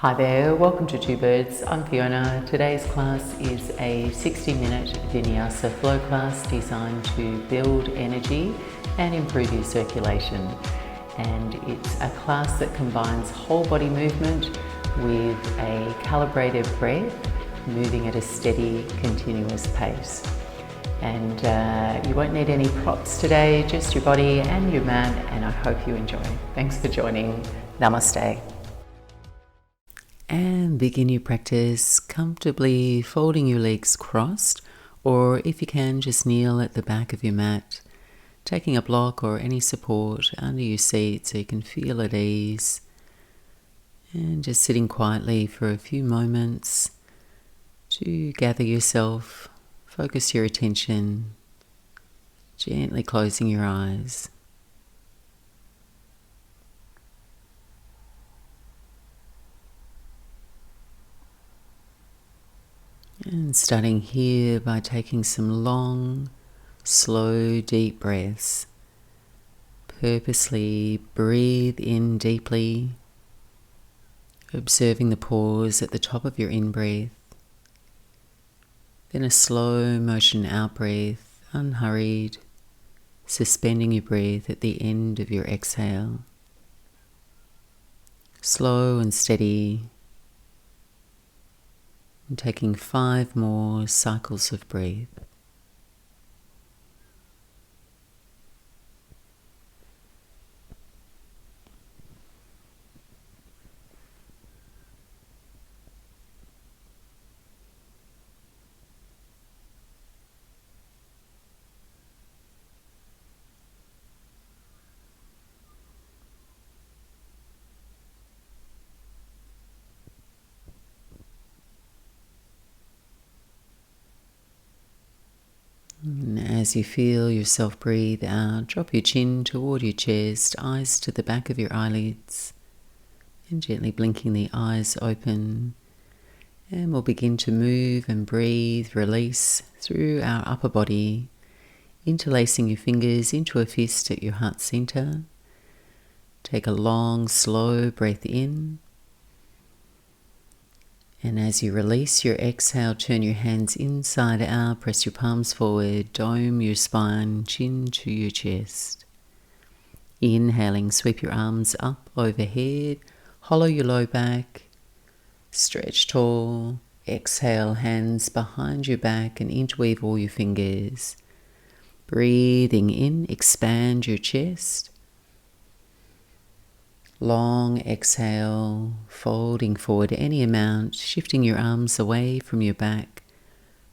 Hi there, welcome to Two Birds. I'm Fiona. Today's class is a 60-minute Vinyasa flow class designed to build energy and improve your circulation. And it's a class that combines whole body movement with a calibrated breath, moving at a steady, continuous pace. And you won't need any props today, just your body and your mat, and I hope you enjoy. Thanks for joining. Namaste. And begin your practice comfortably folding your legs crossed, or if you can, just kneel at the back of your mat, taking a block or any support under your seat so you can feel at ease. And just sitting quietly for a few moments to gather yourself, focus your attention, gently closing your eyes. And starting here by taking some long, slow, deep breaths. Purposely breathe in deeply, observing the pause at the top of your in-breath. Then a slow motion out-breath, unhurried, suspending your breath at the end of your exhale. Slow and steady. And taking 5 more cycles of breath. And as you feel yourself breathe out, drop your chin toward your chest, eyes to the back of your eyelids, and gently blinking the eyes open. And we'll begin to move and breathe, release through our upper body, interlacing your fingers into a fist at your heart center. Take a long, slow breath in. And as you release your exhale, turn your hands inside out, press your palms forward, dome your spine, chin to your chest. Inhaling, sweep your arms up overhead, hollow your low back, stretch tall. Exhale, hands behind your back and interweave all your fingers. Breathing in, expand your chest. Long exhale, folding forward any amount, shifting your arms away from your back,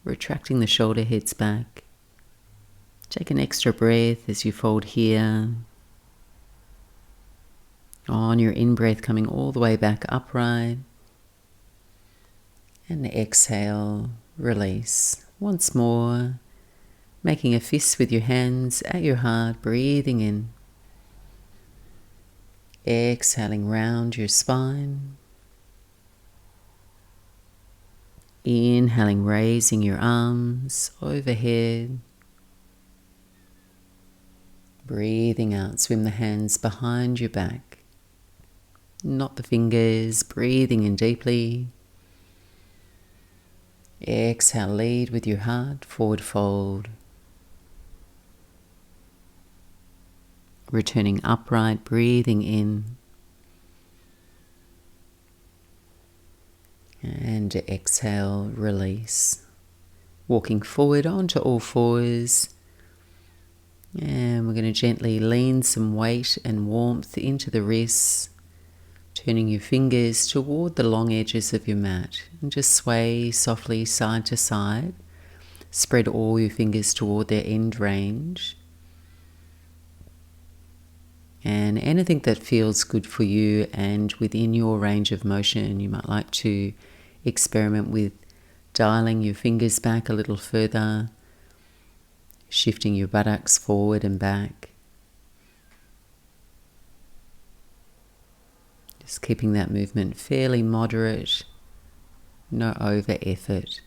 retracting the shoulder heads back. Take an extra breath as you fold here. On your in-breath, coming all the way back upright. And exhale, release. Once more, making a fist with your hands at your heart, breathing in. Exhaling round your spine. Inhaling, raising your arms overhead. Breathing out, swim the hands behind your back. Not the fingers, breathing in deeply. Exhale, lead with your heart, forward fold. Returning upright, breathing in. And exhale, release. Walking forward onto all fours. And we're going to gently lean some weight and warmth into the wrists. Turning your fingers toward the long edges of your mat. And just sway softly side to side. Spread all your fingers toward their end range. And anything that feels good for you and within your range of motion, you might like to experiment with dialing your fingers back a little further, shifting your buttocks forward and back. Just keeping that movement fairly moderate, no over effort.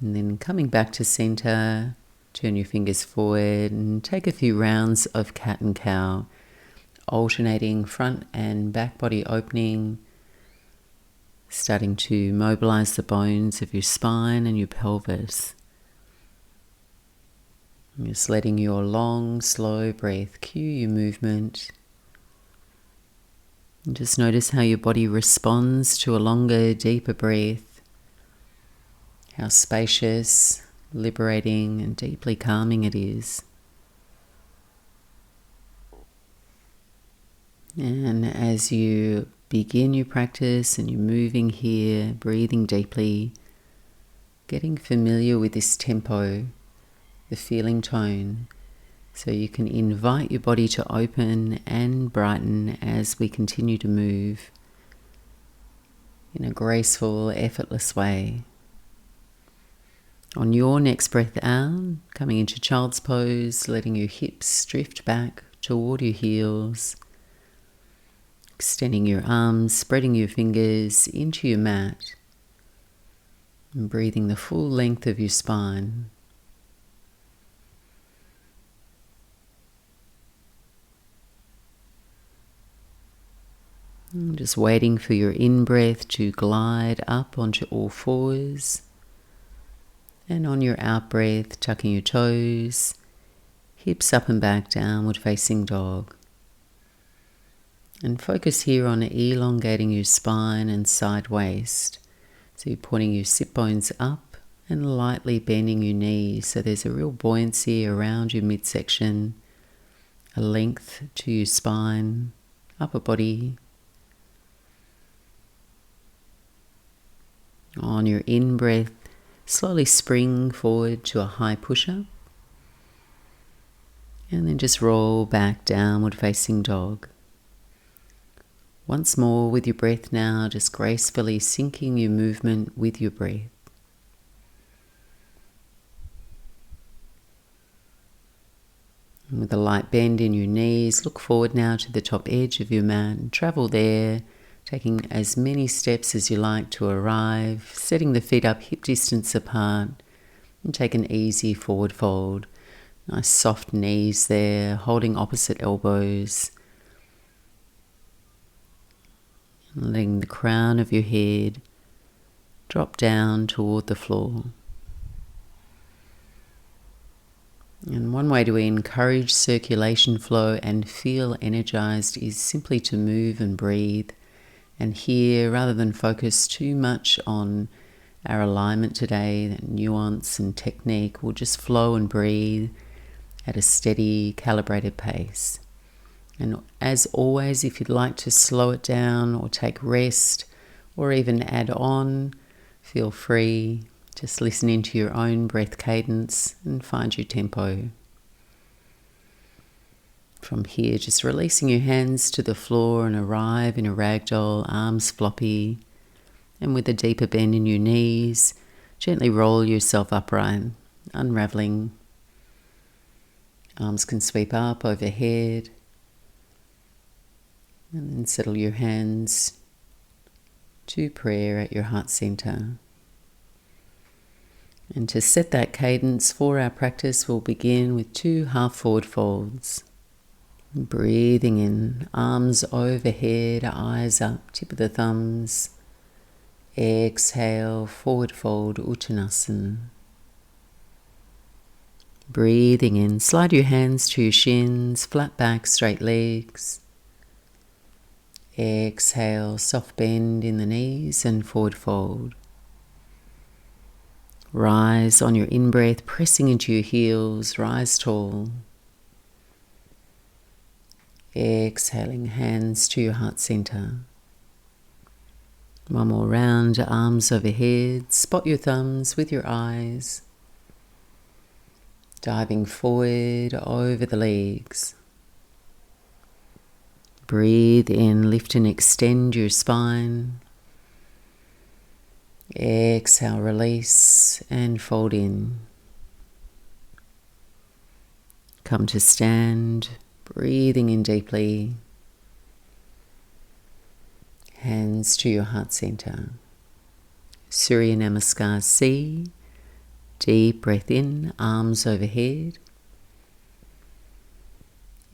And then coming back to center, Turn your fingers forward and take a few rounds of cat and cow, alternating front and back body opening, starting to mobilize the bones of your spine and your pelvis. And just letting your long, slow breath cue your movement. And just notice how your body responds to a longer, deeper breath. How spacious, liberating and deeply calming it is. And as you begin your practice and you're moving here, breathing deeply, getting familiar with this tempo, the feeling tone, so you can invite your body to open and brighten as we continue to move in a graceful, effortless way. On your next breath out, coming into child's pose, letting your hips drift back toward your heels, extending your arms, spreading your fingers into your mat, and breathing the full length of your spine. And just waiting for your in-breath to glide up onto all fours. And on your out-breath, tucking your toes, hips up and back, downward facing dog. And focus here on elongating your spine and side waist. So you're pointing your sit bones up and lightly bending your knees. So there's a real buoyancy around your midsection, a length to your spine, upper body. On your in-breath, slowly spring forward to a high push-up. And then just roll back, downward facing dog. Once more with your breath now, just gracefully syncing your movement with your breath. And with a light bend in your knees, look forward now to the top edge of your mat and travel there, taking as many steps as you like to arrive, setting the feet up hip distance apart, and take an easy forward fold. Nice soft knees there, holding opposite elbows. And letting the crown of your head drop down toward the floor. And one way to encourage circulation flow and feel energized is simply to move and breathe. And here, rather than focus too much on our alignment today, that nuance and technique, we'll just flow and breathe at a steady, calibrated pace. And as always, if you'd like to slow it down or take rest or even add on, feel free. Just listen into your own breath cadence and find your tempo. From here, just releasing your hands to the floor and arrive in a ragdoll, arms floppy. And with a deeper bend in your knees, gently roll yourself upright, unraveling. Arms can sweep up overhead. And then settle your hands to prayer at your heart center. And to set that cadence for our practice, we'll begin with 2 half forward folds. Breathing in, arms overhead, eyes up, tip of the thumbs. Exhale, forward fold, Uttanasana. Breathing in, slide your hands to your shins, flat back, straight legs. Exhale, soft bend in the knees and forward fold. Rise on your in-breath, pressing into your heels, rise tall. Exhaling, hands to your heart center. One more round, arms overhead, spot your thumbs with your eyes. Diving forward over the legs. Breathe in, lift and extend your spine. Exhale, release and fold in. Come to stand, breathing in deeply. Hands to your heart center. Surya Namaskar C. Deep breath in, arms overhead.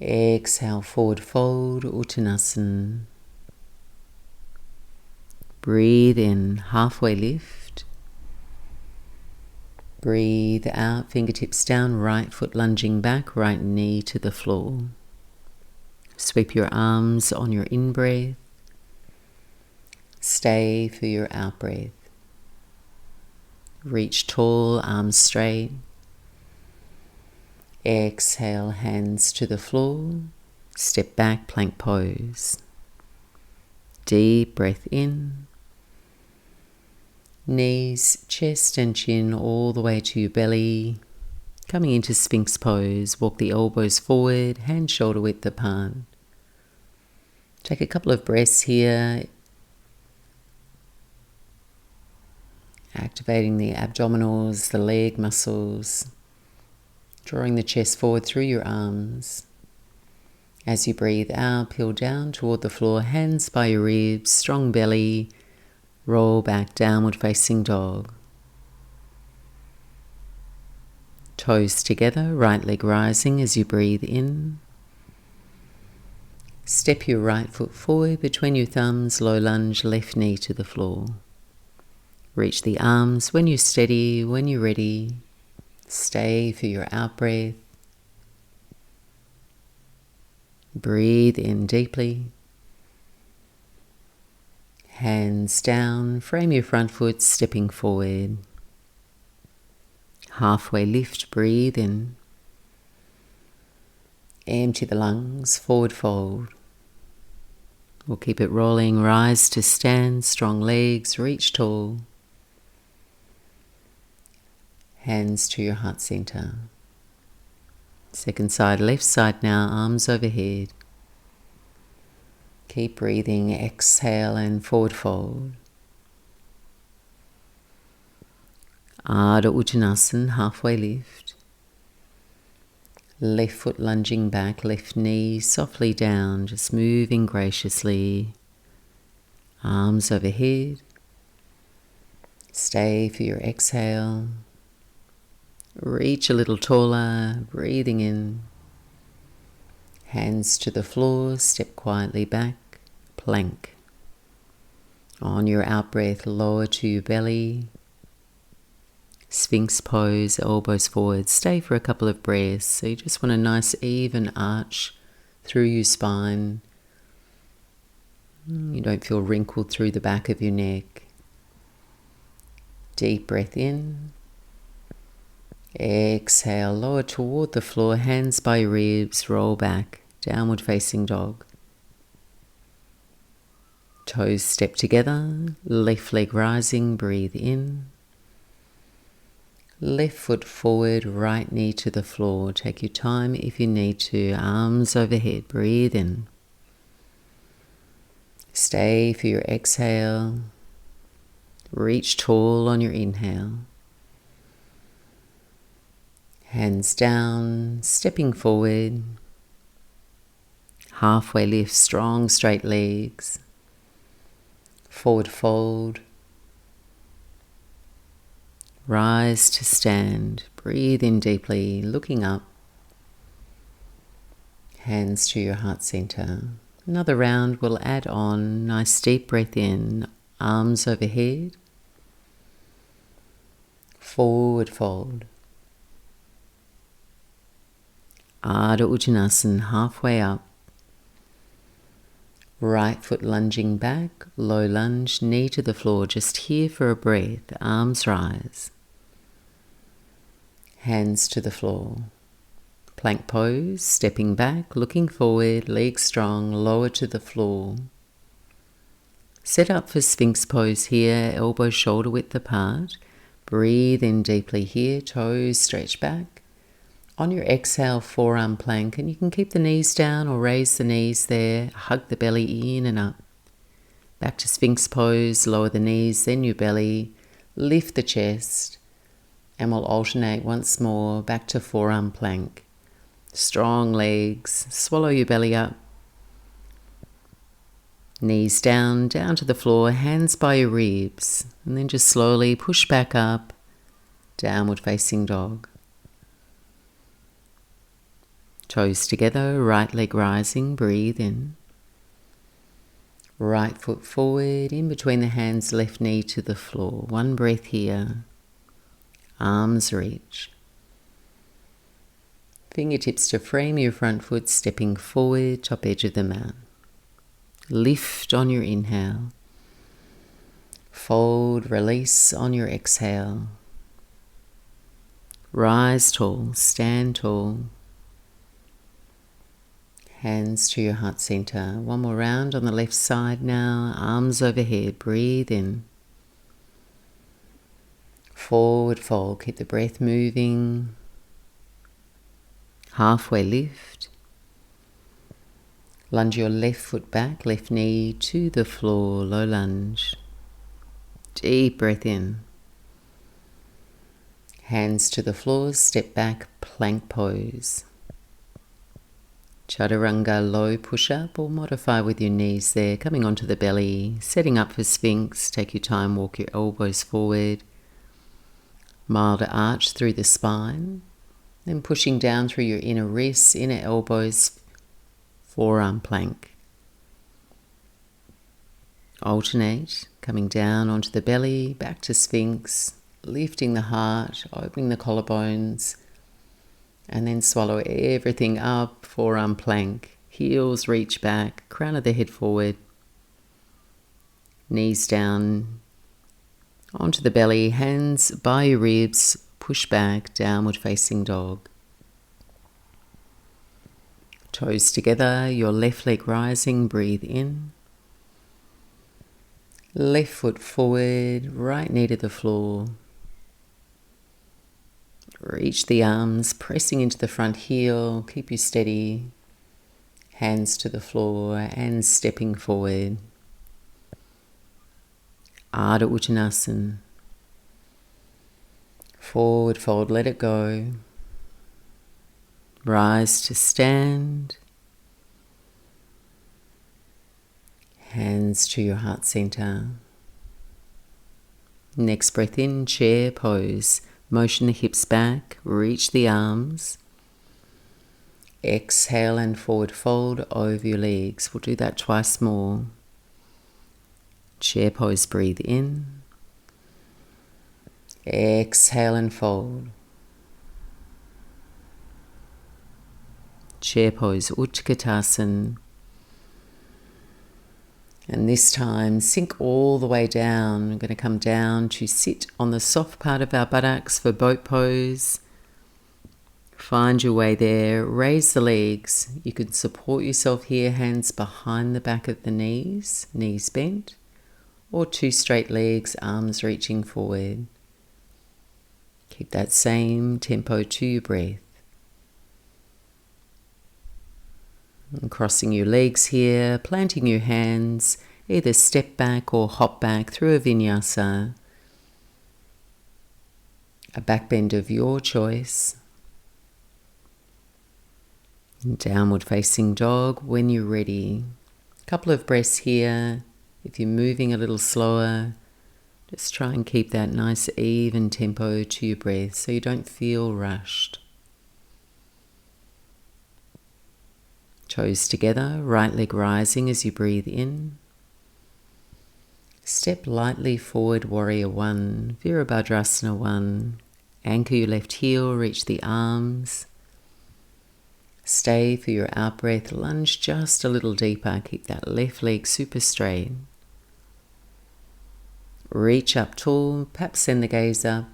Exhale, forward fold, Uttanasana. Breathe in, halfway lift. Breathe out, fingertips down, right foot lunging back, right knee to the floor. Sweep your arms on your in-breath. Stay for your out-breath. Reach tall, arms straight. Exhale, hands to the floor. Step back, plank pose. Deep breath in. Knees, chest and chin all the way to your belly. Coming into Sphinx Pose, walk the elbows forward, hands shoulder width apart. Take a couple of breaths here. Activating the abdominals, the leg muscles. Drawing the chest forward through your arms. As you breathe out, peel down toward the floor, hands by your ribs, strong belly. Roll back, downward facing dog. Toes together, right leg rising as you breathe in. Step your right foot forward between your thumbs, low lunge, left knee to the floor. Reach the arms when you're steady, when you're ready. Stay for your out-breath. Breathe in deeply. Hands down, frame your front foot, stepping forward. Halfway lift, breathe in. Empty the lungs, forward fold. We'll keep it rolling, rise to stand, strong legs, reach tall. Hands to your heart center. Second side, left side now, arms overhead. Keep breathing, exhale and forward fold. Ardha Uttanasana, halfway lift. Left foot lunging back, left knee softly down, just moving graciously. Arms overhead. Stay for your exhale. Reach a little taller, breathing in. Hands to the floor, step quietly back, plank. On your out-breath, lower to your belly. Sphinx pose, elbows forward. Stay for a couple of breaths. So you just want a nice even arch through your spine. You don't feel wrinkled through the back of your neck. Deep breath in. Exhale, lower toward the floor, hands by your ribs, roll back, downward facing dog. Toes step together, left leg rising, breathe in. Left foot forward, right knee to the floor. Take your time if you need to. Arms overhead, breathe in. Stay for your exhale. Reach tall on your inhale. Hands down, stepping forward. Halfway lift, strong straight legs. Forward fold. Rise to stand. Breathe in deeply, looking up. Hands to your heart center. Another round we'll add on. Nice deep breath in. Arms overhead. Forward fold. Ardha Uttanasana, halfway up. Right foot lunging back, low lunge, knee to the floor, just here for a breath. Arms rise. Hands to the floor. Plank pose, stepping back, looking forward, legs strong, lower to the floor. Set up for Sphinx pose here, elbows shoulder width apart. Breathe in deeply here, toes stretch back. On your exhale, forearm plank, and you can keep the knees down or raise the knees there. Hug the belly in and up. Back to Sphinx pose, lower the knees, then your belly. Lift the chest, and we'll alternate once more back to forearm plank. Strong legs, swallow your belly up. Knees down, down to the floor, hands by your ribs, and then just slowly push back up. Downward facing dog. Toes together, right leg rising, breathe in. Right foot forward, in between the hands, left knee to the floor. One breath here. Arms reach. Fingertips to frame your front foot, stepping forward, top edge of the mat. Lift on your inhale. Fold, release on your exhale. Rise tall, stand tall. Hands to your heart center. One more round on the left side now. Arms overhead. Breathe in. Forward fold. Keep the breath moving. Halfway lift. Lunge your left foot back, left knee to the floor. Low lunge. Deep breath in. Hands to the floor. Step back. Plank pose. Chaturanga low push-up, or modify with your knees there, coming onto the belly, setting up for Sphinx. Take your time, walk your elbows forward. Mild arch through the spine, then pushing down through your inner wrists, inner elbows, Forearm Plank. Alternate, coming down onto the belly, back to Sphinx, lifting the heart, opening the collarbones, and then swallow everything up, Forearm Plank. Heels reach back, crown of the head forward. Knees down onto the belly, hands by your ribs, push back, downward facing dog. Toes together, your left leg rising, breathe in. Left foot forward, right knee to the floor. Reach the arms, pressing into the front heel. Keep you steady. Hands to the floor and stepping forward. Ardha Uttanasana. Forward fold, let it go. Rise to stand. Hands to your heart center. Next breath in, chair pose. Motion the hips back, reach the arms. Exhale and forward fold over your legs. We'll do that twice more. Chair pose, breathe in. Exhale and fold. Chair pose, Utkatasana. And this time, sink all the way down. We're going to come down to sit on the soft part of our buttocks for boat pose. Find your way there. Raise the legs. You can support yourself here, hands behind the back of the knees, knees bent, or two straight legs, arms reaching forward. Keep that same tempo to your breath. And crossing your legs here, planting your hands, either step back or hop back through a Vinyasa. A back bend of your choice. Downward facing dog when you're ready. A couple of breaths here. If you're moving a little slower, just try and keep that nice even tempo to your breath so you don't feel rushed. Toes together, right leg rising as you breathe in. Step lightly forward, Warrior One, Virabhadrasana One. Anchor your left heel, reach the arms. Stay for your out breath, lunge just a little deeper, keep that left leg super straight. Reach up tall, perhaps send the gaze up.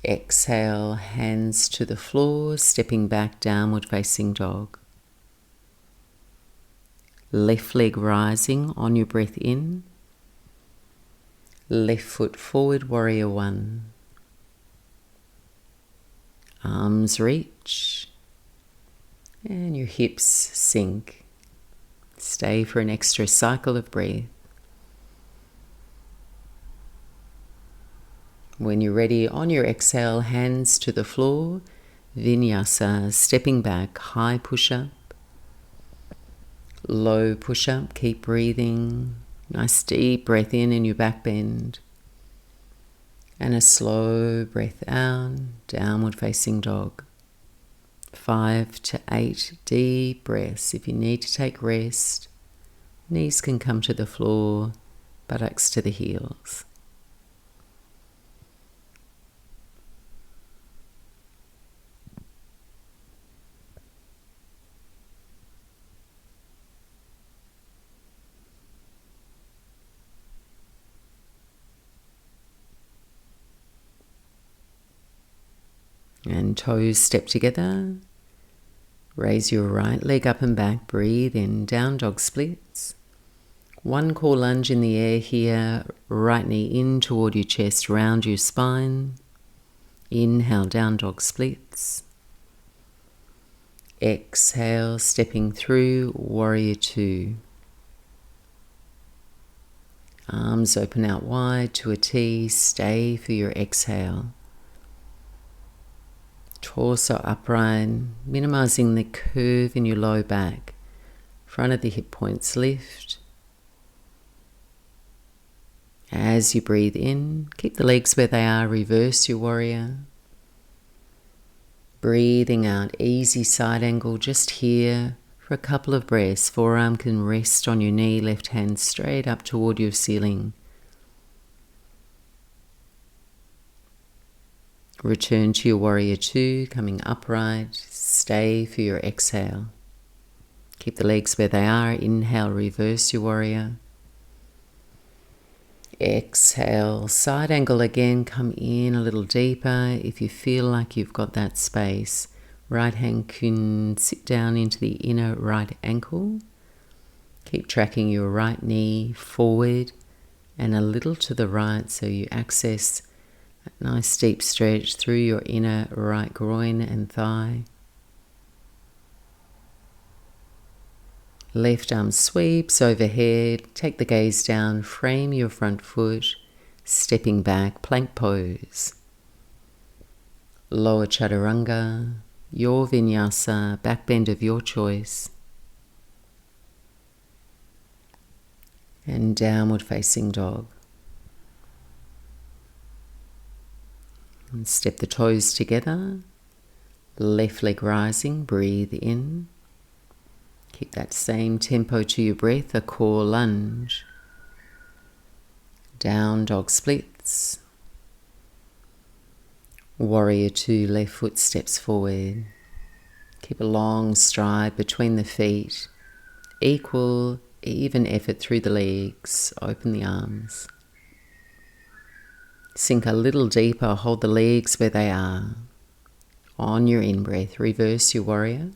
Exhale, hands to the floor, stepping back, downward facing dog. Left leg rising on your breath in. Left foot forward, Warrior One. Arms reach. And your hips sink. Stay for an extra cycle of breath. When you're ready, on your exhale, hands to the floor. Vinyasa, stepping back, high push-up. Low push-up, keep breathing. Nice deep breath in your back bend. And a slow breath out, downward facing dog. 5 to 8 deep breaths. If you need to take rest, knees can come to the floor, buttocks to the heels. And toes step together. Raise your right leg up and back. Breathe in, down dog splits. One core lunge in the air here. Right knee in toward your chest, round your spine. Inhale, down dog splits. Exhale, stepping through, warrior two. Arms open out wide to a T. Stay for your exhale. Torso upright, minimizing the curve in your low back. Front of the hip points lift. As you breathe in, keep the legs where they are, reverse your warrior. Breathing out, easy side angle just here for a couple of breaths. Forearm can rest on your knee, left hand straight up toward your ceiling. Return to your warrior two, coming upright. Stay for your exhale. Keep the legs where they are. Inhale, reverse your warrior. Exhale, side angle again. Come in a little deeper if you feel like you've got that space. Right hand can sit down into the inner right ankle. Keep tracking your right knee forward and a little to the right so you access a nice deep stretch through your inner right groin and thigh. Left arm sweeps overhead. Take the gaze down. Frame your front foot. Stepping back, plank pose. Lower chaturanga. Your vinyasa, back bend of your choice. And downward facing dog. And step the toes together. Left leg rising, breathe in. Keep that same tempo to your breath, a core lunge. Down dog splits. Warrior two, left foot steps forward. Keep a long stride between the feet. Equal, even effort through the legs. Open the arms. Sink a little deeper, hold the legs where they are. On your in-breath, reverse your warrior.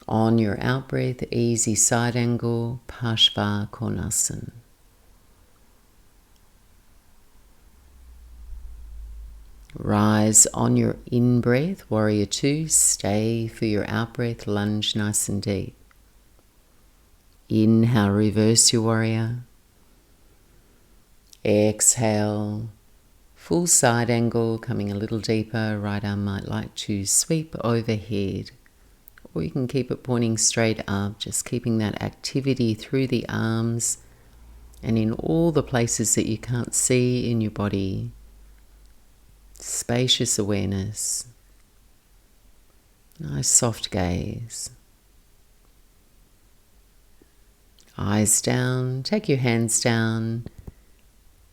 On your out-breath, easy side angle, Parshva Konasana. Rise on your in-breath, warrior two. Stay for your out-breath, lunge nice and deep. Inhale, reverse your warrior. Exhale, full side angle, coming a little deeper. Right arm might like to sweep overhead. Or you can keep it pointing straight up, just keeping that activity through the arms and in all the places that you can't see in your body. Spacious awareness. Nice soft gaze. Eyes down, take your hands down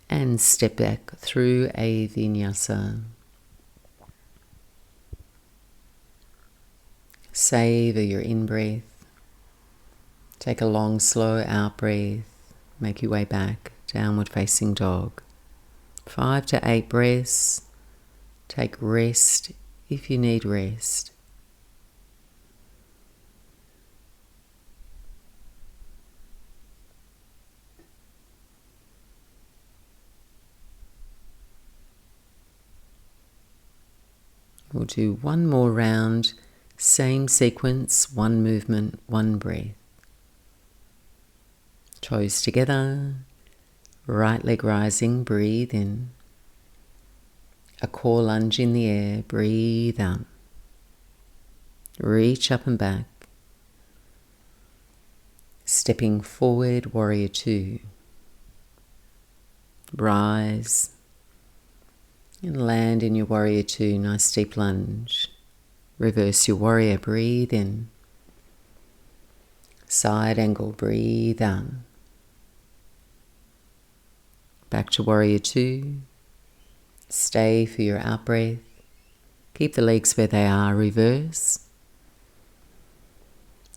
and step back through a vinyasa. Savor your in-breath. Take a long, slow out-breath. Make your way back, downward facing dog. 5 to 8 breaths. Take rest if you need rest. We'll do one more round, same sequence, one movement, one breath. Toes together, right leg rising, breathe in. A core lunge in the air, breathe out. Reach up and back. Stepping forward, warrior two. Rise, And land in your warrior two, nice deep lunge. Reverse your warrior, breathe in. Side angle, breathe out. Back to warrior two. Stay for your out breath. Keep the legs where they are, reverse.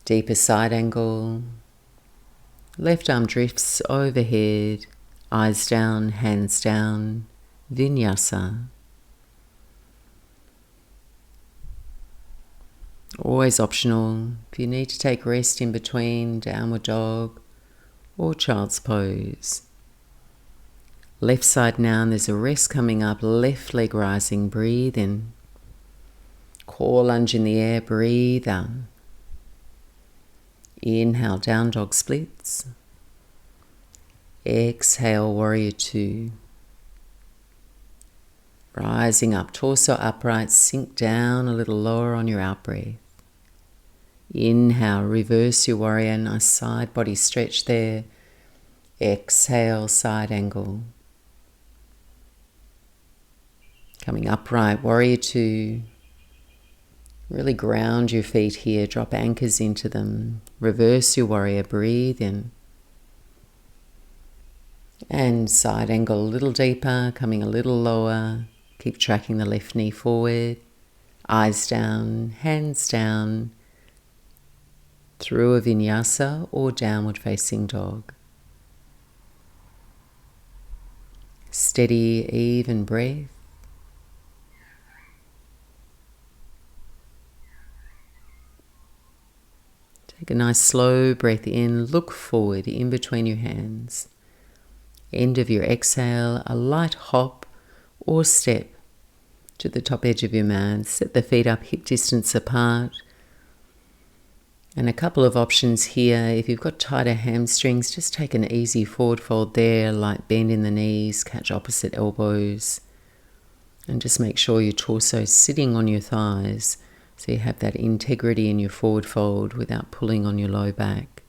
Deeper side angle. Left arm drifts overhead, eyes down, hands down. Vinyasa. Always optional. If you need to take rest in between, downward dog or child's pose. Left side now, and there's a rest coming up. Left leg rising, breathe in. Core lunge in the air, breathe out. Inhale, down dog splits. Exhale, warrior two. Rising up, torso upright, sink down a little lower on your out breath. Inhale, reverse your warrior, nice side body stretch there. Exhale, side angle. Coming upright, warrior two. Really ground your feet here, drop anchors into them. Reverse your warrior, breathe in. And side angle a little deeper, coming a little lower. Keep tracking the left knee forward. Eyes down, hands down. Through a vinyasa or downward facing dog. Steady, even breath. Take a nice slow breath in, look forward in between your hands. End of your exhale, a light hop or step to the top edge of your mat. Set the feet up hip distance apart. And a couple of options here. If you've got tighter hamstrings, just take an easy forward fold there, light bend in the knees, catch opposite elbows. And just make sure your torso is sitting on your thighs so you have that integrity in your forward fold without pulling on your low back.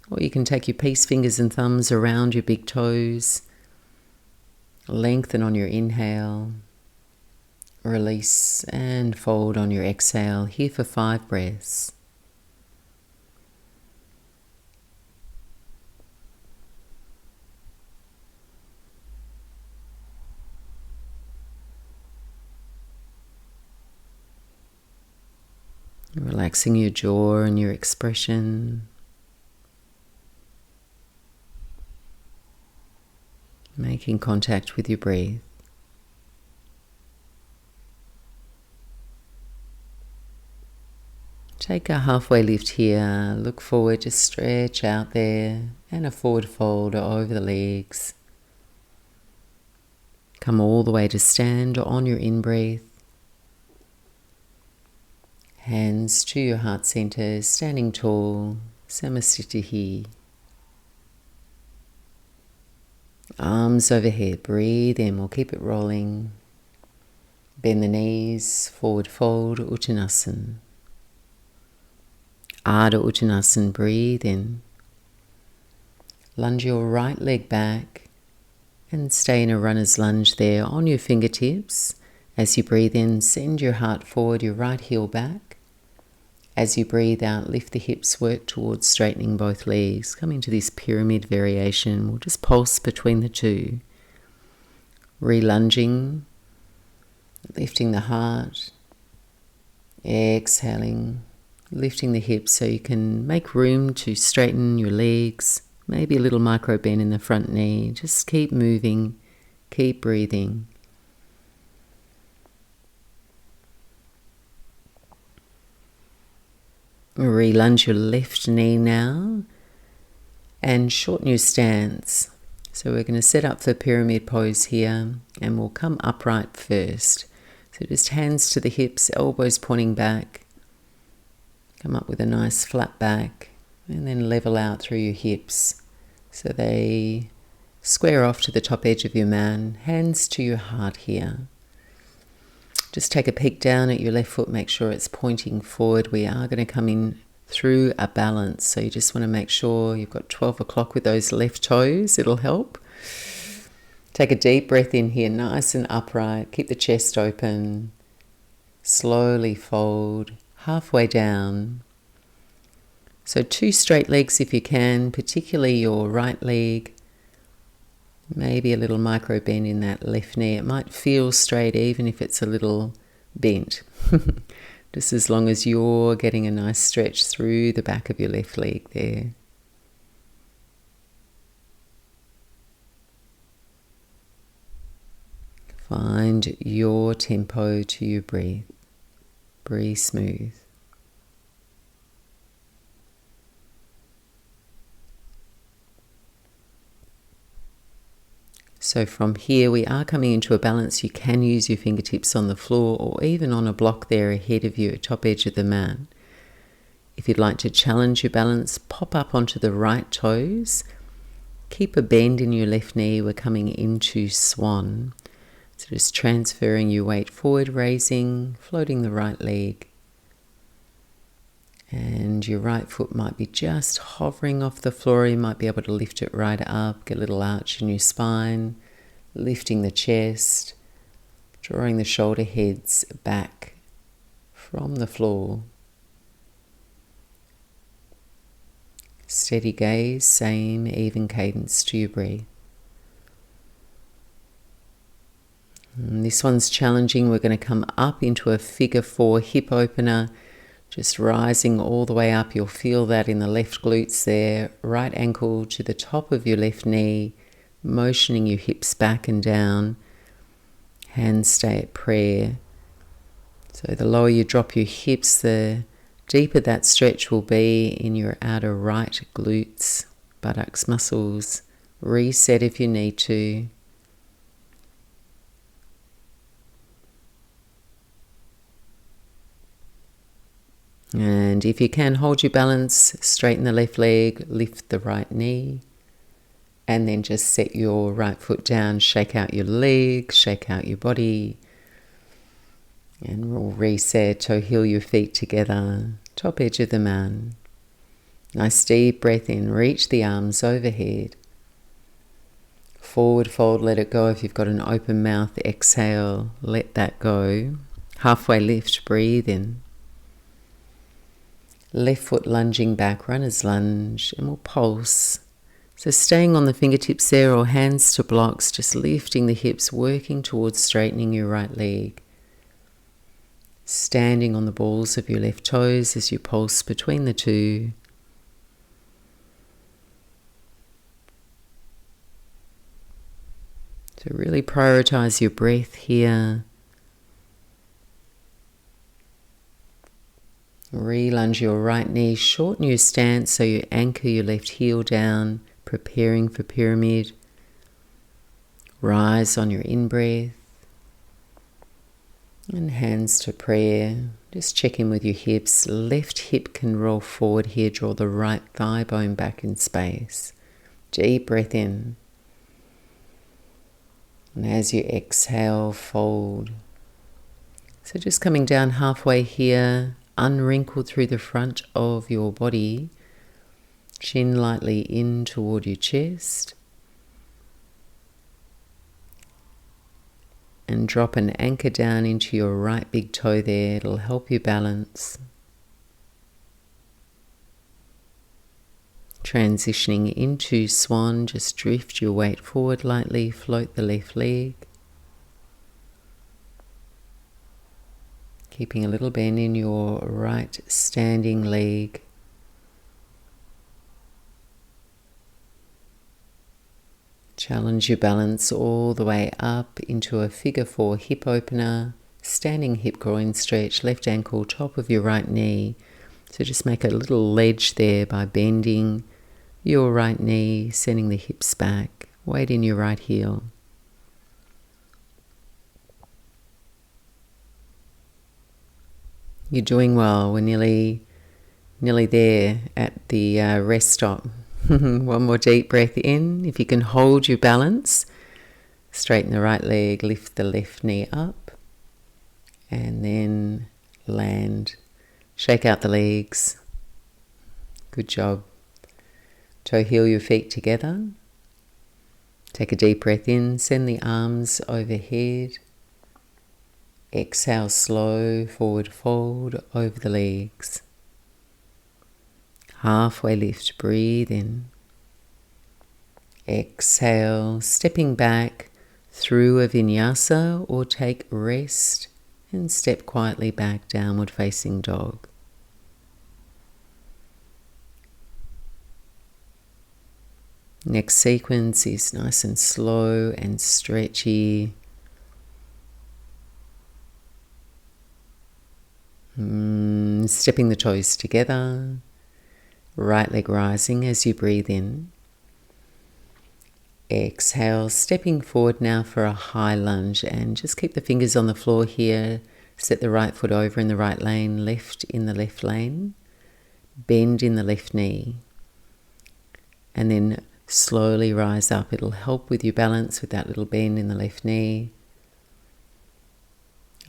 Or you can take your peace fingers and thumbs around your big toes. Lengthen on your inhale. Release and fold on your exhale. Here for 5 breaths. Relaxing your jaw and your expression. Making contact with your breath. Take a halfway lift here. Look forward, just stretch out there. And a forward fold over the legs. Come all the way to stand on your in-breath. Hands to your heart center, standing tall, Samasthiti. Arms overhead, breathe in, we'll keep it rolling. Bend the knees, forward fold, Uttanasana. Ardha Uttanasana, breathe in. Lunge your right leg back and stay in a runner's lunge there on your fingertips. As you breathe in, send your heart forward, your right heel back. As you breathe out, lift the hips, work towards straightening both legs. Come into this pyramid variation. We'll just pulse between the two. Re-lunging, lifting the heart. Exhaling, lifting the hips so you can make room to straighten your legs. Maybe a little micro bend in the front knee. Just keep moving, keep breathing. Re-lunge your left knee now and shorten your stance. So we're going to set up for pyramid pose here and we'll come upright first. So just hands to the hips, elbows pointing back. Come up with a nice flat back and then level out through your hips so they square off to the top edge of your mat. Hands to your heart here. Just take a peek down at your left foot, make sure it's pointing forward. We are going to come in through a balance, so you just want to make sure you've got 12 o'clock with those left toes, it'll help. Take a deep breath in here, nice and upright. Keep the chest open. Slowly fold halfway down. So 2 straight legs if you can, particularly your right leg. Maybe a little micro bend in that left knee. It might feel straight even if it's a little bent. Just as long as you're getting a nice stretch through the back of your left leg there. Find your tempo to your breath. Breathe smooth. So from here we are coming into a balance. You can use your fingertips on the floor or even on a block there ahead of you at top edge of the mat. If you'd like to challenge your balance, pop up onto the right toes. Keep a bend in your left knee. We're coming into Swan. So just transferring your weight forward, raising, floating the right leg. And your right foot might be just hovering off the floor. You might be able to lift it right up, get a little arch in your spine, lifting the chest, drawing the shoulder heads back from the floor. Steady gaze, same even cadence to your breath. And this one's challenging. We're going to come up into a figure 4 hip opener. Just rising all the way up. You'll feel that in the left glutes there. Right ankle to the top of your left knee. Motioning your hips back and down. Hands stay at prayer. So the lower you drop your hips, the deeper that stretch will be in your outer right glutes, buttocks muscles. Reset if you need to. And if you can, hold your balance, straighten the left leg, lift the right knee, and then just set your right foot down, shake out your leg, shake out your body, and we'll reset, toe heel your feet together, top edge of the mat. Nice deep breath in, reach the arms overhead. Forward fold, let it go. If you've got an open mouth, exhale, let that go. Halfway lift, breathe in. Left foot lunging back, runner's lunge, and we'll pulse. So staying on the fingertips there or hands to blocks, just lifting the hips, working towards straightening your right leg. Standing on the balls of your left toes as you pulse between the two. So really prioritize your breath here. Re-lunge your right knee, shorten your stance so you anchor your left heel down, preparing for pyramid. Rise on your in-breath. And hands to prayer. Just check in with your hips. Left hip can roll forward here, draw the right thigh bone back in space. Deep breath in. And as you exhale, fold. So just coming down halfway here. Unwrinkle through the front of your body, chin lightly in toward your chest, and drop an anchor down into your right big toe there. It'll help you balance. Transitioning into Swan, just drift your weight forward lightly, float the left leg. Keeping a little bend in your right standing leg. Challenge your balance all the way up into a figure 4 hip opener. Standing hip groin stretch, left ankle, top of your right knee. So just make a little ledge there by bending your right knee, sending the hips back. Weight in your right heel. You're doing well. We're nearly there at the rest stop. One more deep breath in. If you can hold your balance, straighten the right leg, lift the left knee up, and then land. Shake out the legs. Good job. Toe heel your feet together. Take a deep breath in, send the arms overhead. Exhale, slow forward fold over the legs. Halfway lift, breathe in. Exhale, stepping back through a vinyasa, or take rest and step quietly back, downward facing dog. Next sequence is nice and slow and stretchy. Stepping the toes together. Right leg rising as you breathe in. Exhale, stepping forward now for a high lunge, and just keep the fingers on the floor here. Set the right foot over in the right lane, left in the left lane. Bend in the left knee. And then slowly rise up. It'll help with your balance with that little bend in the left knee.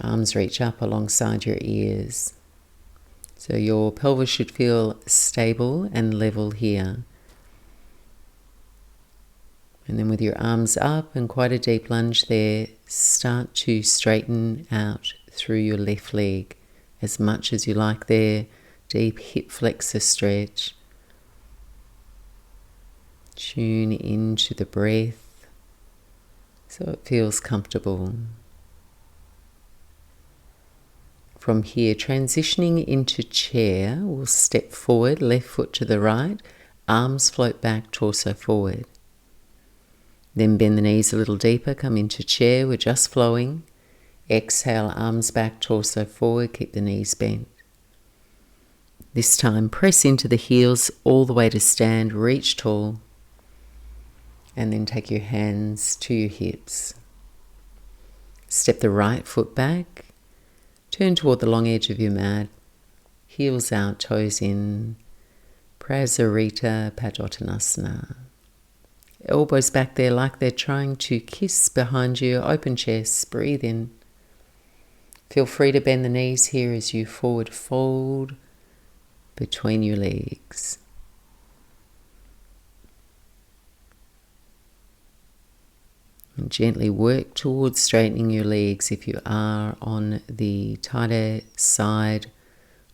Arms reach up alongside your ears. So your pelvis should feel stable and level here. And then with your arms up and quite a deep lunge there, start to straighten out through your left leg as much as you like there. Deep hip flexor stretch. Tune into the breath so it feels comfortable. From here, transitioning into chair, we'll step forward, left foot to the right, arms float back, torso forward. Then bend the knees a little deeper, come into chair, we're just flowing. Exhale, arms back, torso forward, keep the knees bent. This time, press into the heels all the way to stand, reach tall, and then take your hands to your hips. Step the right foot back. Turn toward the long edge of your mat, heels out, toes in, Prasarita Padottanasana. Elbows back there like they're trying to kiss behind you, open chest, breathe in. Feel free to bend the knees here as you forward fold between your legs. And gently work towards straightening your legs if you are on the tighter side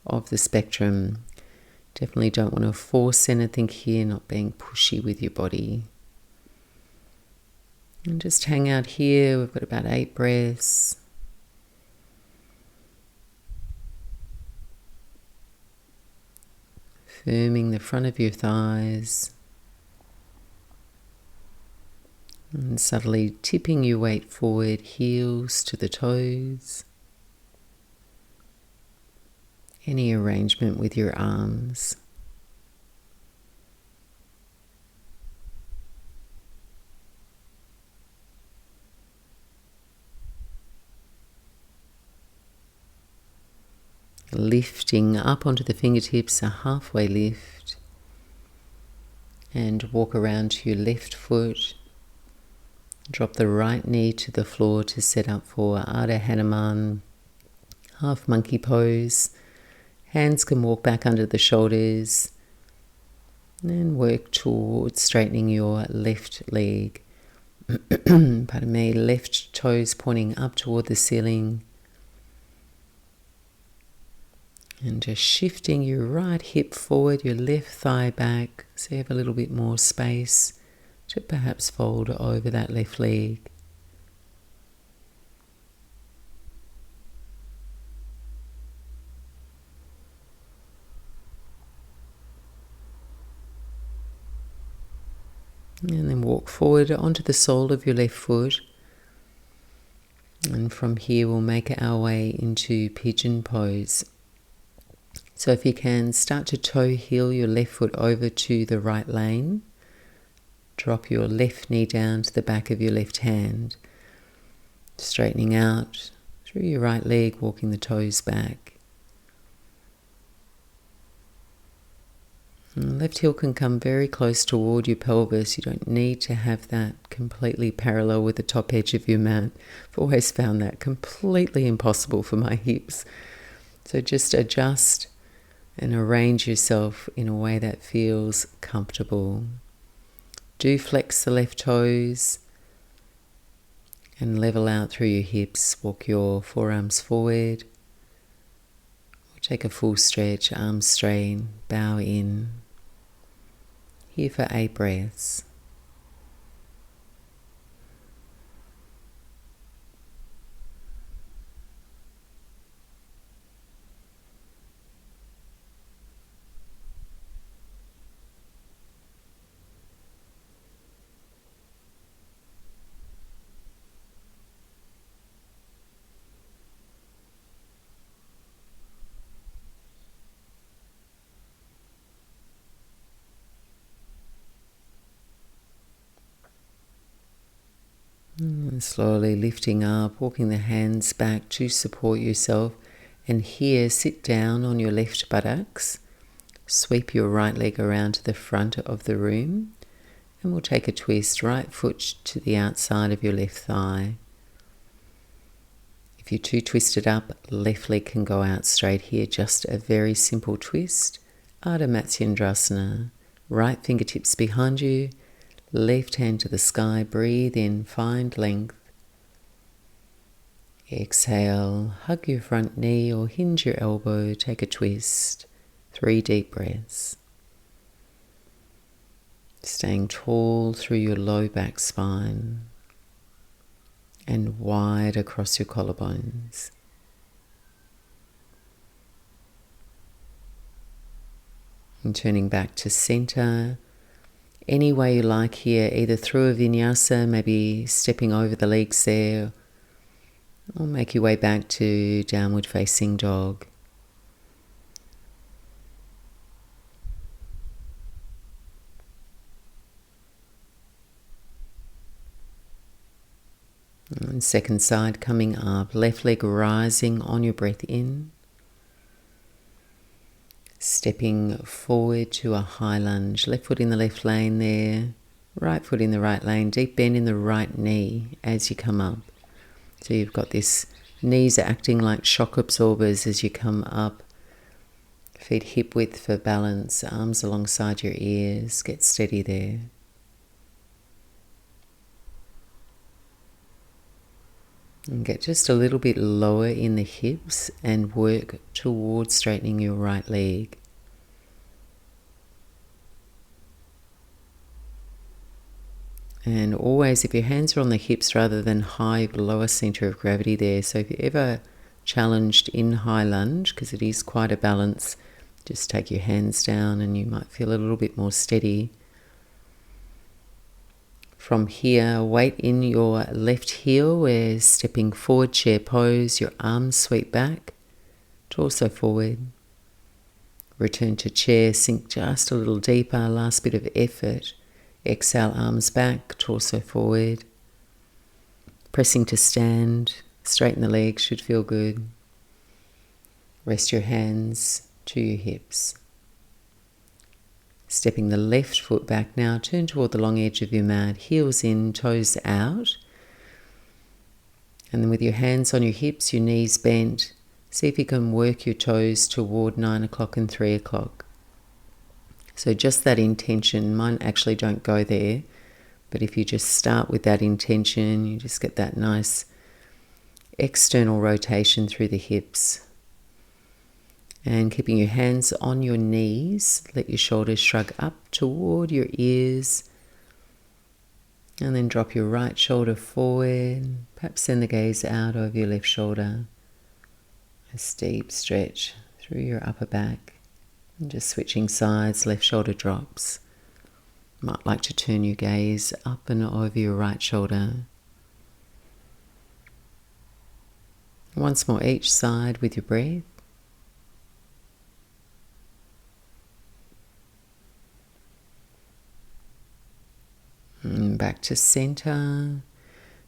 of the spectrum. Definitely don't want to force anything here, not being pushy with your body. And just hang out here. We've got about 8 breaths. Firming the front of your thighs. And subtly tipping your weight forward, heels to the toes. Any arrangement with your arms. Lifting up onto the fingertips, a halfway lift. And walk around to your left foot. Drop the right knee to the floor to set up for Ardha Hanuman, half monkey pose. Hands can walk back under the shoulders. And work towards straightening your left leg. Pardon me, left toes pointing up toward the ceiling. And just shifting your right hip forward, your left thigh back, so you have a little bit more space to perhaps fold over that left leg. And then walk forward onto the sole of your left foot. And from here we'll make our way into Pigeon Pose. So if you can, start to toe heel your left foot over to the right lane. Drop your left knee down to the back of your left hand. Straightening out through your right leg, walking the toes back. And left heel can come very close toward your pelvis. You don't need to have that completely parallel with the top edge of your mat. I've always found that completely impossible for my hips. So just adjust and arrange yourself in a way that feels comfortable. Do flex the left toes and level out through your hips. Walk your forearms forward. Or take a full stretch, arms straight, bow in. Here for 8 breaths. And slowly lifting up, walking the hands back to support yourself. And here, sit down on your left buttocks. Sweep your right leg around to the front of the room. And we'll take a twist, right foot to the outside of your left thigh. If you're too twisted up, left leg can go out straight here. Just a very simple twist. Ardha Matsyendrasana. Right fingertips behind you. Left hand to the sky, breathe in, find length. Exhale, hug your front knee or hinge your elbow, take a twist. 3 deep breaths. Staying tall through your low back spine and wide across your collarbones. And turning back to center. Any way you like here, either through a vinyasa, maybe stepping over the legs there, or make your way back to downward facing dog. And second side coming up, left leg rising on your breath in. Stepping forward to a high lunge, left foot in the left lane there, right foot in the right lane, deep bend in the right knee as you come up. So you've got this, knees are acting like shock absorbers as you come up. Feet hip width for balance, arms alongside your ears, get steady there. And get just a little bit lower in the hips and work towards straightening your right leg. And always, if your hands are on the hips rather than high, lower center of gravity there. So if you're ever challenged in high lunge, because it is quite a balance, just take your hands down and you might feel a little bit more steady. From here, weight in your left heel. We're stepping forward, chair pose. Your arms sweep back, torso forward. Return to chair, sink just a little deeper. Last bit of effort. Exhale, arms back, torso forward. Pressing to stand. Straighten the legs, should feel good. Rest your hands to your hips. Stepping the left foot back now, turn toward the long edge of your mat, heels in, toes out. And then with your hands on your hips, your knees bent, see if you can work your toes toward 9 o'clock and 3 o'clock. So just that intention, mine actually don't go there, but if you just start with that intention, you just get that nice external rotation through the hips. And keeping your hands on your knees, let your shoulders shrug up toward your ears. And then drop your right shoulder forward. Perhaps send the gaze out over your left shoulder. A deep stretch through your upper back. And just switching sides, left shoulder drops. Might like to turn your gaze up and over your right shoulder. Once more each side with your breath. And back to center.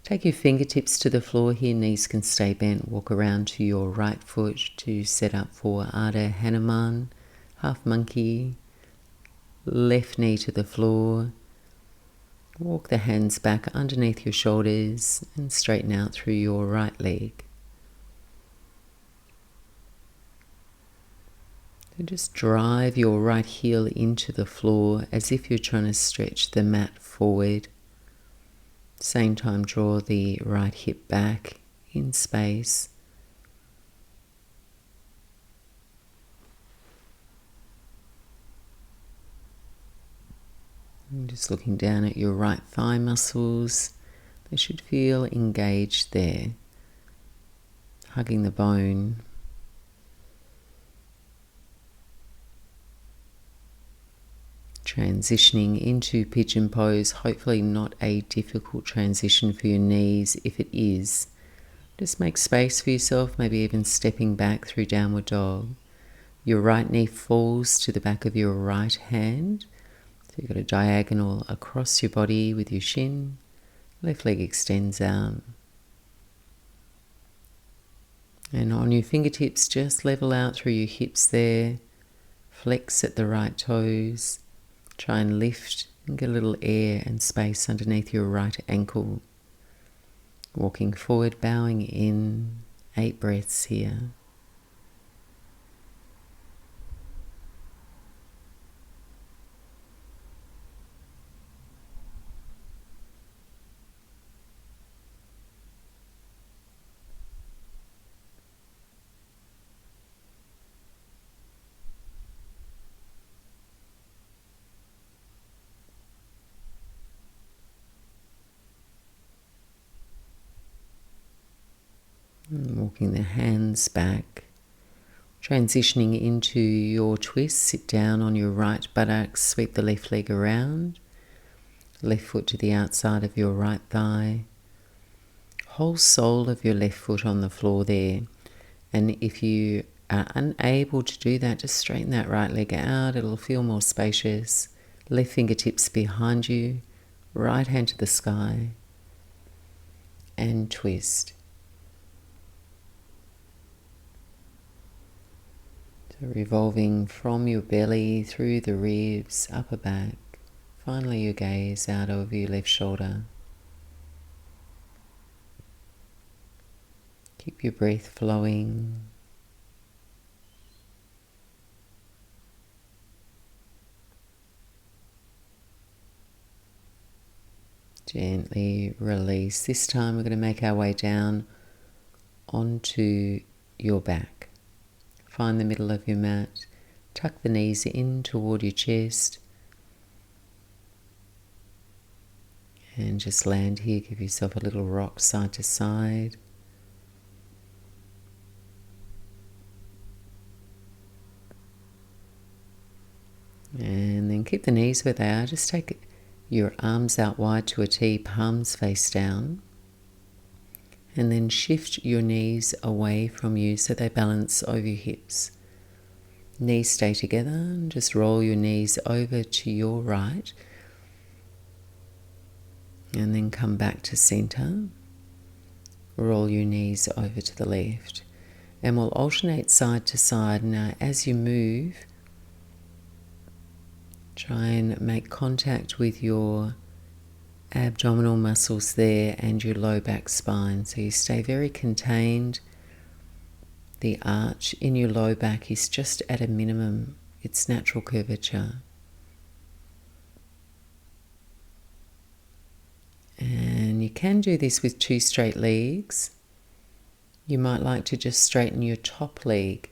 Take your fingertips to the floor here, knees can stay bent. Walk around to your right foot to set up for Ardha Hanuman, half monkey. Left knee to the floor. Walk the hands back underneath your shoulders and straighten out through your right leg. So just drive your right heel into the floor as if you're trying to stretch the mat forward. Same time, draw the right hip back in space. And just looking down at your right thigh muscles, they should feel engaged there, hugging the bone. Transitioning into Pigeon Pose, hopefully not a difficult transition for your knees. If it is, just make space for yourself, maybe even stepping back through Downward Dog. Your right knee falls to the back of your right hand. So you've got a diagonal across your body with your shin. Left leg extends out. And on your fingertips, just level out through your hips there. Flex at the right toes. Try and lift and get a little air and space underneath your right ankle. Walking forward, bowing in, 8 breaths here. And walking the hands back, transitioning into your twist. Sit down on your right buttocks, sweep the left leg around, left foot to the outside of your right thigh, whole sole of your left foot on the floor there. And if you are unable to do that, just straighten that right leg out, it'll feel more spacious. Left fingertips behind you, right hand to the sky, and twist. So revolving from your belly through the ribs, upper back, finally your gaze out over your left shoulder. Keep your breath flowing. Gently release. This time we're going to make our way down onto your back. Find the middle of your mat. Tuck the knees in toward your chest. And just land here. Give yourself a little rock side to side. And then keep the knees where they are. Just take your arms out wide to a T, palms face down. And then shift your knees away from you so they balance over your hips. Knees stay together and just roll your knees over to your right. And then come back to center. Roll your knees over to the left. And we'll alternate side to side. Now as you move, try and make contact with your abdominal muscles there and your low back spine. So you stay very contained. The arch in your low back is just at a minimum, its natural curvature. And you can do this with 2 straight legs. You might like to just straighten your top leg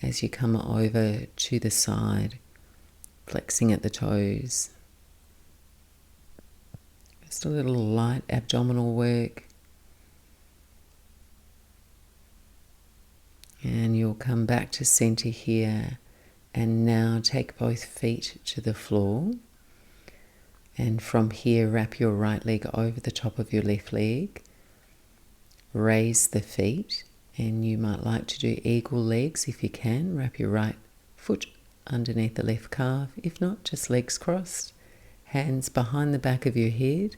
as you come over to the side, flexing at the toes. Just a little light abdominal work. And you'll come back to center here. And now take both feet to the floor. And from here, wrap your right leg over the top of your left leg. Raise the feet. And you might like to do eagle legs if you can. Wrap your right foot underneath the left calf. If not, just legs crossed. Hands behind the back of your head.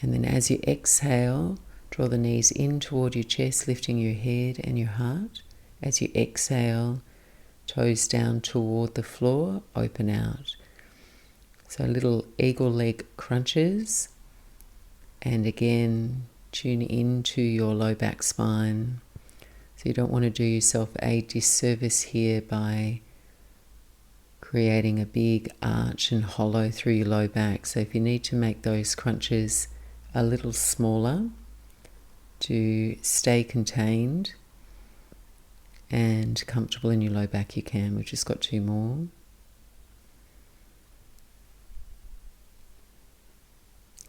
And then as you exhale, draw the knees in toward your chest, lifting your head and your heart. As you exhale, toes down toward the floor, open out. So little eagle leg crunches. And again, tune into your low back spine. So you don't want to do yourself a disservice here by creating a big arch and hollow through your low back. So if you need to make those crunches a little smaller to stay contained and comfortable in your low back, you can. We've just got 2 more.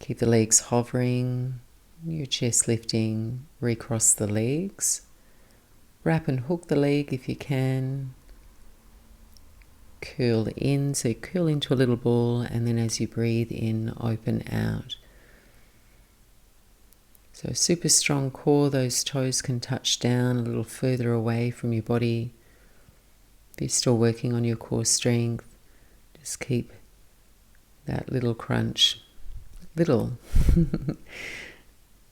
Keep the legs hovering, your chest lifting, recross the legs. Wrap and hook the leg if you can. Curl in, so curl into a little ball, and then as you breathe in, open out. So super strong core, those toes can touch down a little further away from your body. If you're still working on your core strength, just keep that little crunch, little,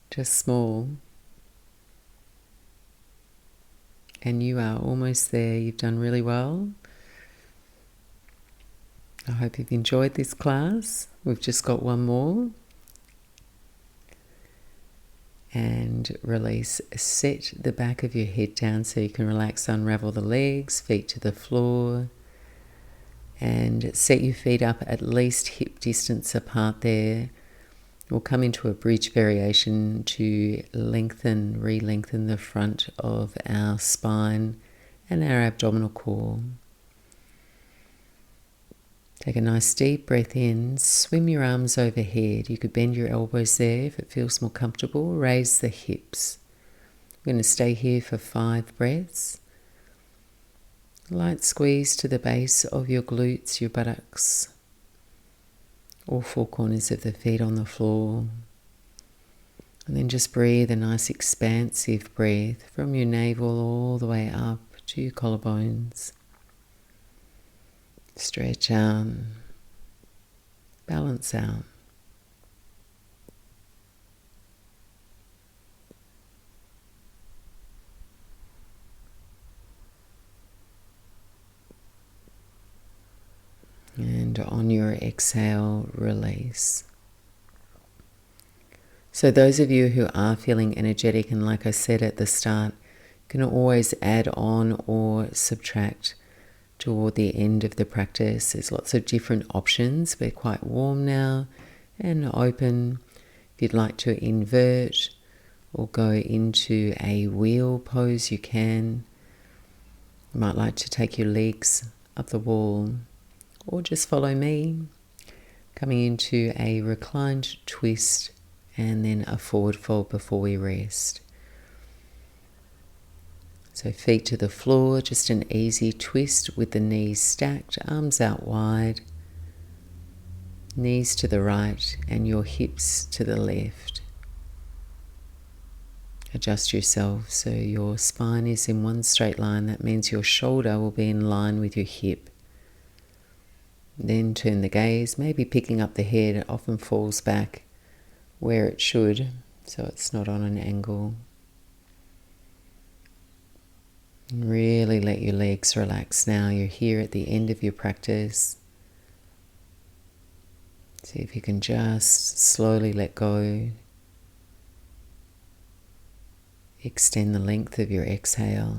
just small. And you are almost there. You've done really well. I hope you've enjoyed this class. We've just got 1 more. And release. Set the back of your head down so you can relax, unravel the legs, feet to the floor. And set your feet up at least hip distance apart there. We'll come into a bridge variation to re-lengthen the front of our spine and our abdominal core. Take a nice deep breath in, swim your arms overhead. You could bend your elbows there if it feels more comfortable. Raise the hips. We're going to stay here for 5 breaths. Light squeeze to the base of your glutes, your buttocks, all 4 corners of the feet on the floor. And then just breathe a nice expansive breath from your navel all the way up to your collarbones. Stretch out, balance out. And on your exhale, release. So those of you who are feeling energetic, and like I said at the start, can always add on or subtract toward the end of the practice. There's lots of different options. We're quite warm now and open. If you'd like to invert or go into a wheel pose, you can. You might like to take your legs up the wall or just follow me, coming into a reclined twist and then a forward fold before we rest. So feet to the floor, just an easy twist with the knees stacked, arms out wide, knees to the right and your hips to the left. Adjust yourself so your spine is in one straight line. That means your shoulder will be in line with your hip. Then turn the gaze, maybe picking up the head. It often falls back where it should, so it's not on an angle. Really let your legs relax now. You're here at the end of your practice. See if you can just slowly let go. Extend the length of your exhale.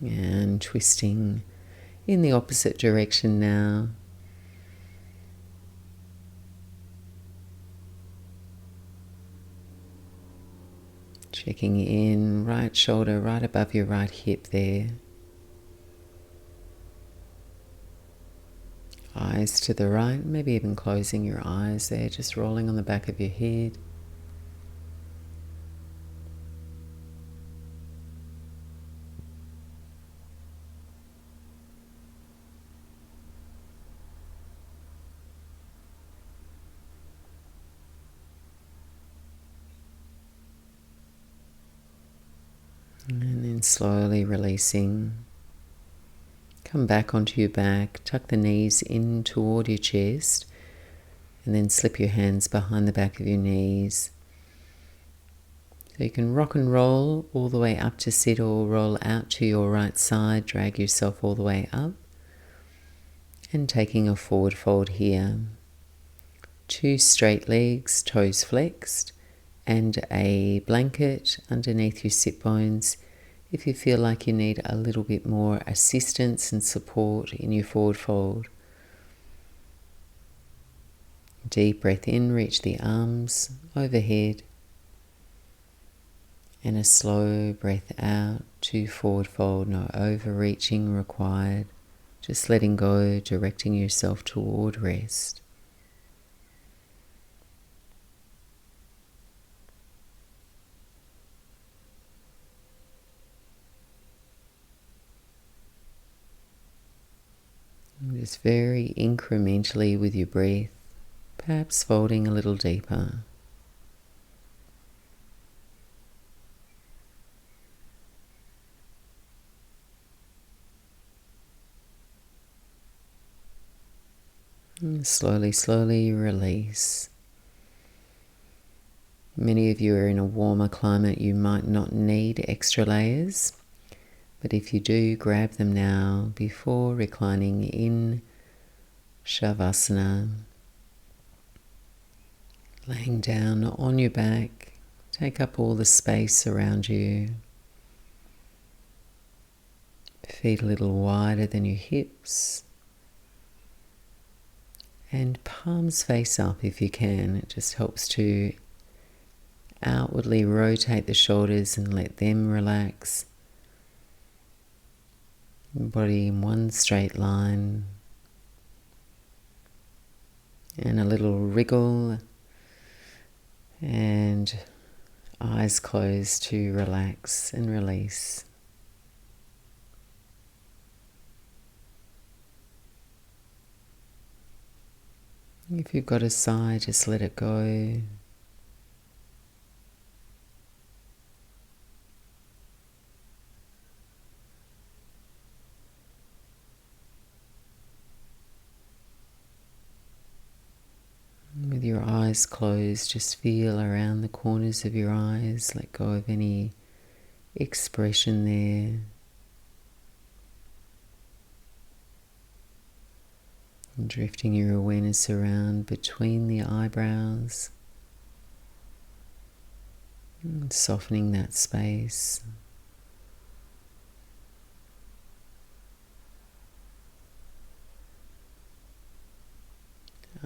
And twisting in the opposite direction now. Checking in, right shoulder right above your right hip there. Eyes to the right, maybe even closing your eyes there, just rolling on the back of your head. And then slowly releasing. Come back onto your back, tuck the knees in toward your chest, and then slip your hands behind the back of your knees. So you can rock and roll all the way up to sit or roll out to your right side, drag yourself all the way up. And taking a forward fold here. 2 straight legs, toes flexed, and a blanket underneath your sit bones if you feel like you need a little bit more assistance and support in your forward fold. Deep breath in, reach the arms overhead, and a slow breath out to forward fold, no overreaching required, just letting go, directing yourself toward rest. Just very incrementally with your breath, perhaps folding a little deeper. And slowly, slowly release. Many of you are in a warmer climate, you might not need extra layers. But if you do, grab them now before reclining in Shavasana. Laying down on your back, take up all the space around you. Feet a little wider than your hips. And palms face up if you can. It just helps to outwardly rotate the shoulders and let them relax. Body in one straight line, and a little wriggle, and eyes closed to relax and release. If you've got a sigh, just let it go. With your eyes closed, just feel around the corners of your eyes. Let go of any expression there. And drifting your awareness around between the eyebrows. And softening that space.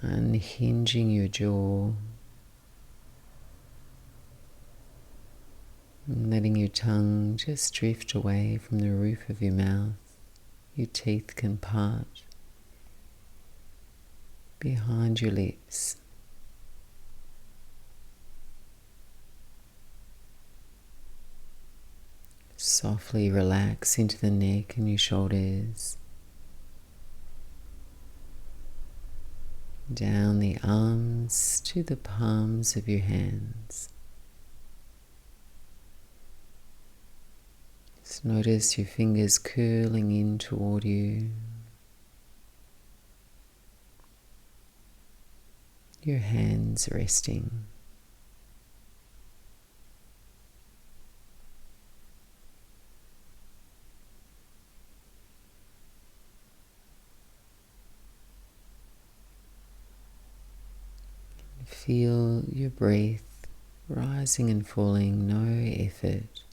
Unhinging your jaw, and letting your tongue just drift away from the roof of your mouth. Your teeth can part behind your lips. Softly relax into the neck and your shoulders. Down the arms to the palms of your hands. Just notice your fingers curling in toward you. Your hands resting. Feel your breath rising and falling, no effort.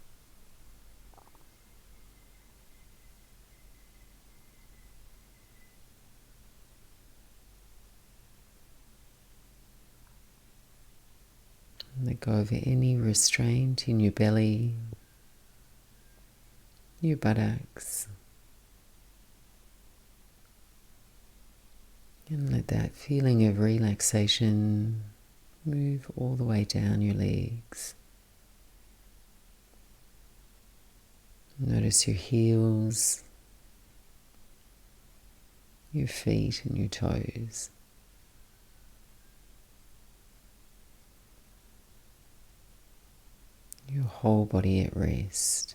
Let go of any restraint in your belly, your buttocks. And let that feeling of relaxation move all the way down your legs. Notice your heels, your feet and your toes. Your whole body at rest.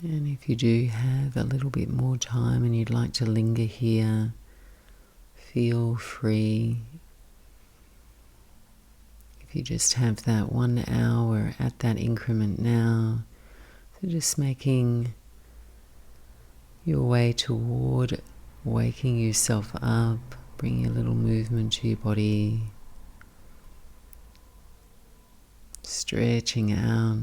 And if you do have a little bit more time and you'd like to linger here, feel free. If you just have that 1 hour at that increment now, so just making your way toward waking yourself up, bringing a little movement to your body, stretching out.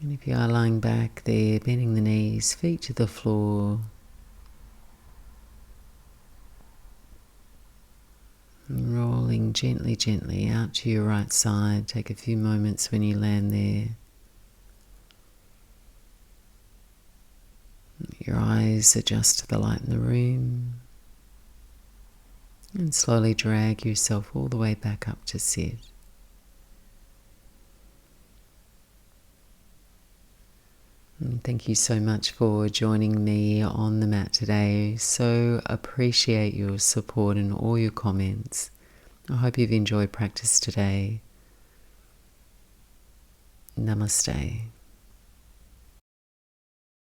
And if you are lying back there, bending the knees, feet to the floor, and rolling gently, gently out to your right side. Take a few moments when you land there. Your eyes adjust to the light in the room. And slowly drag yourself all the way back up to sit. And thank you so much for joining me on the mat today. So appreciate your support and all your comments. I hope you've enjoyed practice today. Namaste.